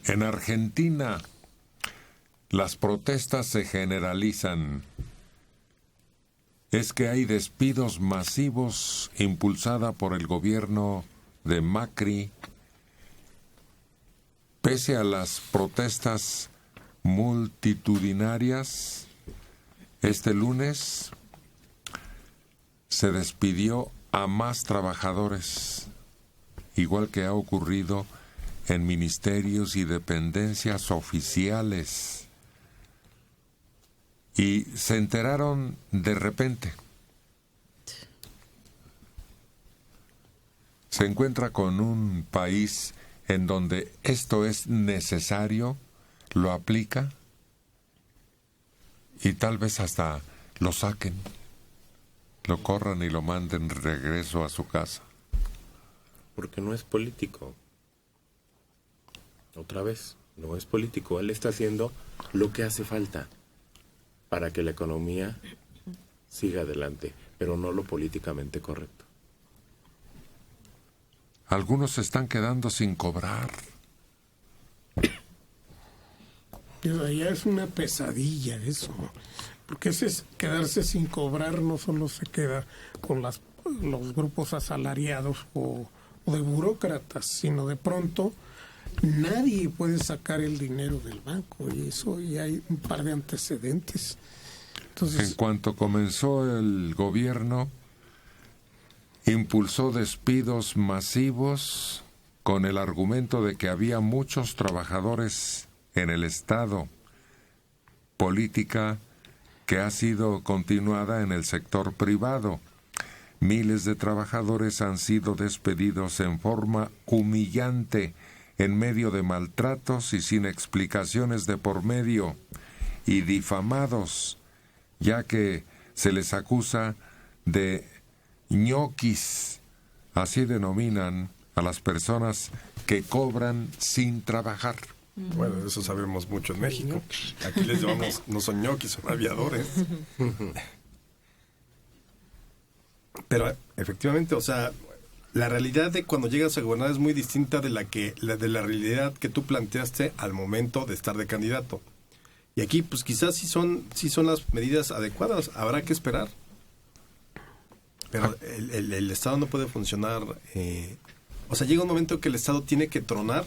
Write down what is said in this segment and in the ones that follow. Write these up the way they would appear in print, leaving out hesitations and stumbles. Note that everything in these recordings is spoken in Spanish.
En Argentina, las protestas se generalizan. Es que hay despidos masivos impulsada por el gobierno de Macri. Pese a las protestas multitudinarias, este lunes se despidió a más trabajadores, igual que ha ocurrido en ministerios y dependencias oficiales. Y se enteraron de repente. Se encuentra con un país en donde esto es necesario, lo aplica y tal vez hasta lo saquen, lo corran y lo manden regreso a su casa. Porque no es político. Otra vez, no es político. Él está haciendo lo que hace falta para que la economía siga adelante, pero no lo políticamente correcto. Algunos se están quedando sin cobrar. Ya es una pesadilla eso, porque ese es quedarse sin cobrar. No solo se queda con los grupos asalariados o de burócratas, sino de pronto nadie puede sacar el dinero del banco, y eso ya hay un par de antecedentes. Entonces, en cuanto comenzó el gobierno, impulsó despidos masivos con el argumento de que había muchos trabajadores en el Estado, política que ha sido continuada en el sector privado. Miles de trabajadores han sido despedidos en forma humillante, en medio de maltratos y sin explicaciones de por medio, y difamados, ya que se les acusa de ñoquis, así denominan a las personas que cobran sin trabajar. Bueno, de eso sabemos mucho en México. Aquí les llamamos, no son ñoquis, son aviadores. Pero efectivamente, o sea, la realidad de cuando llegas a gobernar es muy distinta de la realidad que tú planteaste al momento de estar de candidato. Y aquí, pues quizás sí son las medidas adecuadas. Habrá que esperar. Pero el Estado no puede funcionar. O sea, llega un momento que el Estado tiene que tronar,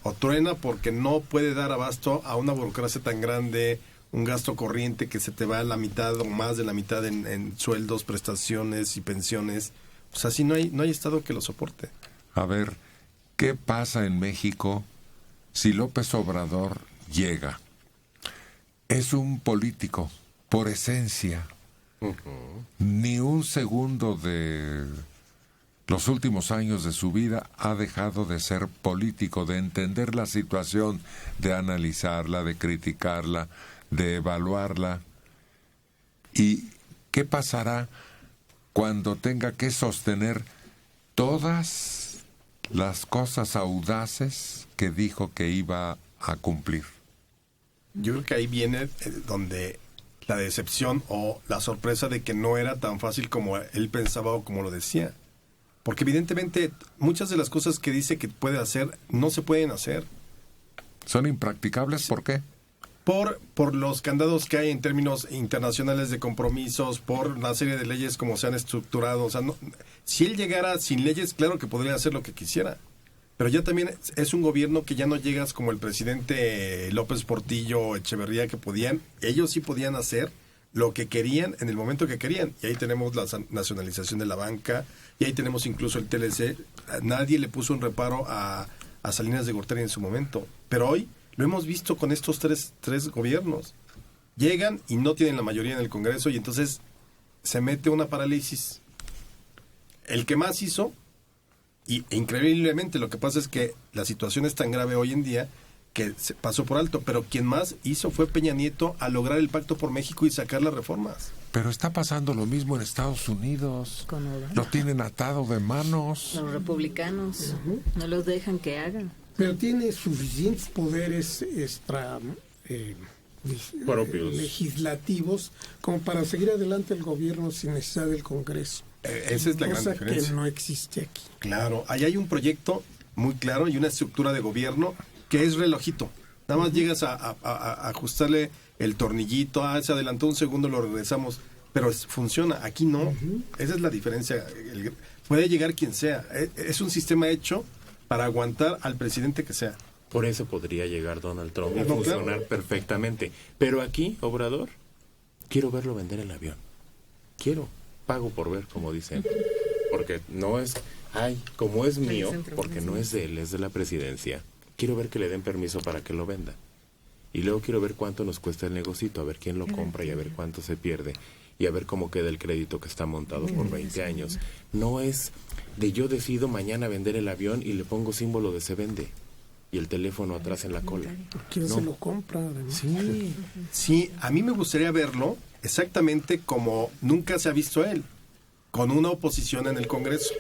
o truena, porque no puede dar abasto a una burocracia tan grande, un gasto corriente que se te va a la mitad o más de la mitad en sueldos, prestaciones y pensiones. O sea, sí no hay Estado que lo soporte. A ver, ¿qué pasa en México si López Obrador llega? Es un político, por esencia. Ni un segundo de los últimos años de su vida ha dejado de ser político, de entender la situación, de analizarla, de criticarla, de evaluarla. ¿Y qué pasará cuando tenga que sostener todas las cosas audaces que dijo que iba a cumplir? Yo creo que ahí viene donde la decepción o la sorpresa de que no era tan fácil como él pensaba o como lo decía. Porque evidentemente muchas de las cosas que dice que puede hacer no se pueden hacer. ¿Son impracticables? ¿Por qué? Por los candados que hay en términos internacionales de compromisos, por la serie de leyes como se han estructurado. O sea, si él llegara sin leyes, claro que podría hacer lo que quisiera. Pero ya también es un gobierno que ya no llegas como el presidente López Portillo, Echeverría, que ellos sí podían hacer lo que querían en el momento que querían. Y ahí tenemos la nacionalización de la banca, y ahí tenemos incluso el TLC. Nadie le puso un reparo a Salinas de Gortari en su momento. Pero hoy lo hemos visto con estos tres gobiernos. Llegan y no tienen la mayoría en el Congreso, y entonces se mete una parálisis. El que más hizo, y increíblemente lo que pasa es que la situación es tan grave hoy en día que se pasó por alto, pero quien más hizo fue Peña Nieto a lograr el Pacto por México y sacar las reformas. Pero está pasando lo mismo en Estados Unidos. Lo tienen atado de manos. Los republicanos no los dejan que hagan. Pero tiene suficientes poderes propios, legislativos como para seguir adelante el gobierno sin necesidad del Congreso. Esa es la gran diferencia. Que no existe aquí. Claro, ahí hay un proyecto muy claro y una estructura de gobierno que es relojito. Nada más llegas a ajustarle el tornillito, se adelantó un segundo, lo regresamos, pero funciona. Aquí no. Esa es la diferencia. Puede llegar quien sea. Es un sistema hecho para aguantar al presidente que sea. Por eso podría llegar Donald Trump y funcionar perfectamente. Pero aquí, Obrador, quiero verlo vender el avión. Pago por ver, como dicen. Porque no es, como es mío, porque no es de él, es de la presidencia. Quiero ver que le den permiso para que lo venda. Y luego quiero ver cuánto nos cuesta el negocito, a ver quién lo compra y a ver cuánto se pierde. Y a ver cómo queda el crédito que está montado por 20 años. No es de yo decido mañana vender el avión y le pongo símbolo de se vende. Y el teléfono atrás en la cola. ¿Quién se lo compra? Sí, a mí me gustaría verlo exactamente como nunca se ha visto él, con una oposición en el Congreso.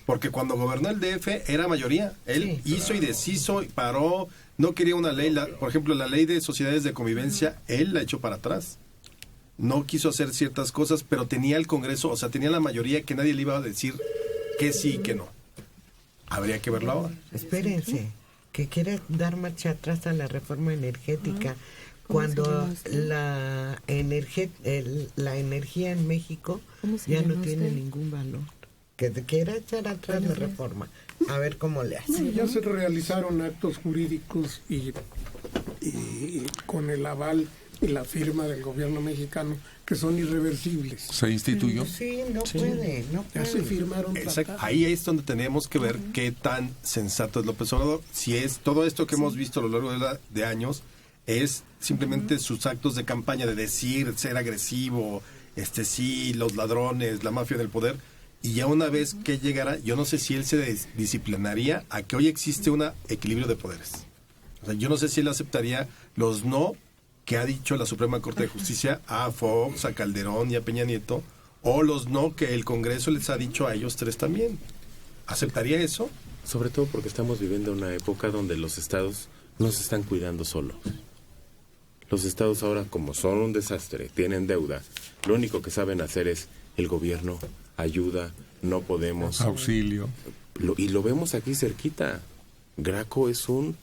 Porque cuando gobernó el DF era mayoría. Él hizo y deshizo, paró, no quería una ley. Por ejemplo, la ley de sociedades de convivencia, él la echó para atrás. No quiso hacer ciertas cosas, pero tenía el Congreso, o sea, tenía la mayoría que nadie le iba a decir que sí y que no. Habría que verlo ahora. Espérense, que quiere dar marcha atrás a la reforma energética cuando la energía en México ya no tiene ningún valor. Que quiera echar atrás la reforma, a ver cómo le hace. Ya se realizaron actos jurídicos y con el aval y la firma del gobierno mexicano que son irreversibles. ¿Se instituyó? Sí, no puede. Ya se firmaron. Ahí es donde tenemos que ver qué tan sensato es López Obrador. Si es todo esto que hemos visto a lo largo de años, es simplemente sus actos de campaña de decir, ser agresivo, los ladrones, la mafia del poder. Y ya una vez que llegara, yo no sé si él se disciplinaría a que hoy existe un equilibrio de poderes. O sea, yo no sé si él aceptaría los no que ha dicho la Suprema Corte de Justicia a Fox, a Calderón y a Peña Nieto, o los no que el Congreso les ha dicho a ellos tres también. ¿Aceptaría eso? Sobre todo porque estamos viviendo una época donde los estados no se están cuidando solos. Los estados ahora, como son un desastre, tienen deuda, lo único que saben hacer es el gobierno, ayuda, no podemos. Auxilio. Y lo vemos aquí cerquita. Graco es un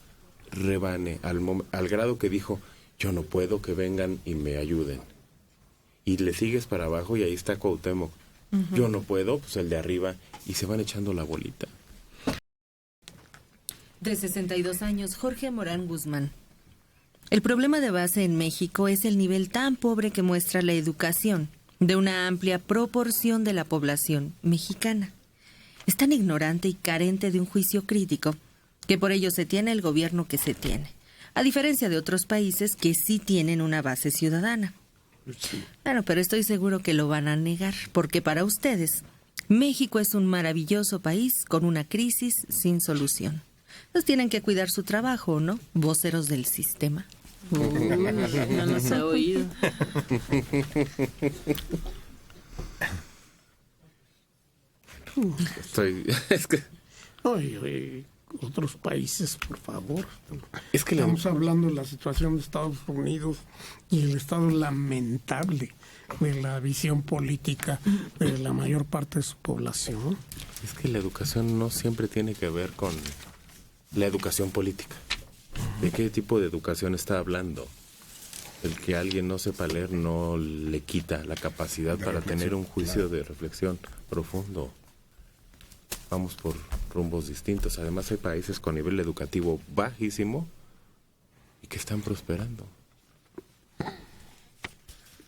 rebane, al grado que dijo, yo no puedo, que vengan y me ayuden. Y le sigues para abajo y ahí está Cuauhtémoc. Yo no puedo, pues el de arriba, y se van echando la bolita. De 62 años, Jorge Morán Guzmán. El problema de base en México es el nivel tan pobre que muestra la educación de una amplia proporción de la población mexicana. Es tan ignorante y carente de un juicio crítico que por ello se tiene el gobierno que se tiene, a diferencia de otros países que sí tienen una base ciudadana. Bueno, pero estoy seguro que lo van a negar, porque para ustedes, México es un maravilloso país con una crisis sin solución. Pues tienen que cuidar su trabajo, ¿no? Voceros del sistema. No nos ha oído. Es que... Oye, otros países, por favor. Es que estamos hablando de la situación de Estados Unidos y el estado lamentable de la visión política de la mayor parte de su población. Es que la educación no siempre tiene que ver con la educación política. ¿De qué tipo de educación está hablando? El que alguien no sepa leer no le quita la capacidad para tener un juicio de reflexión profundo. Vamos por rumbos distintos. Además hay países con nivel educativo bajísimo y que están prosperando.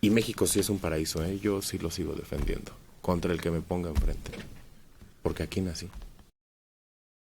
Y México sí es un paraíso, ¿eh? Yo sí lo sigo defendiendo contra el que me ponga enfrente. Porque aquí nací.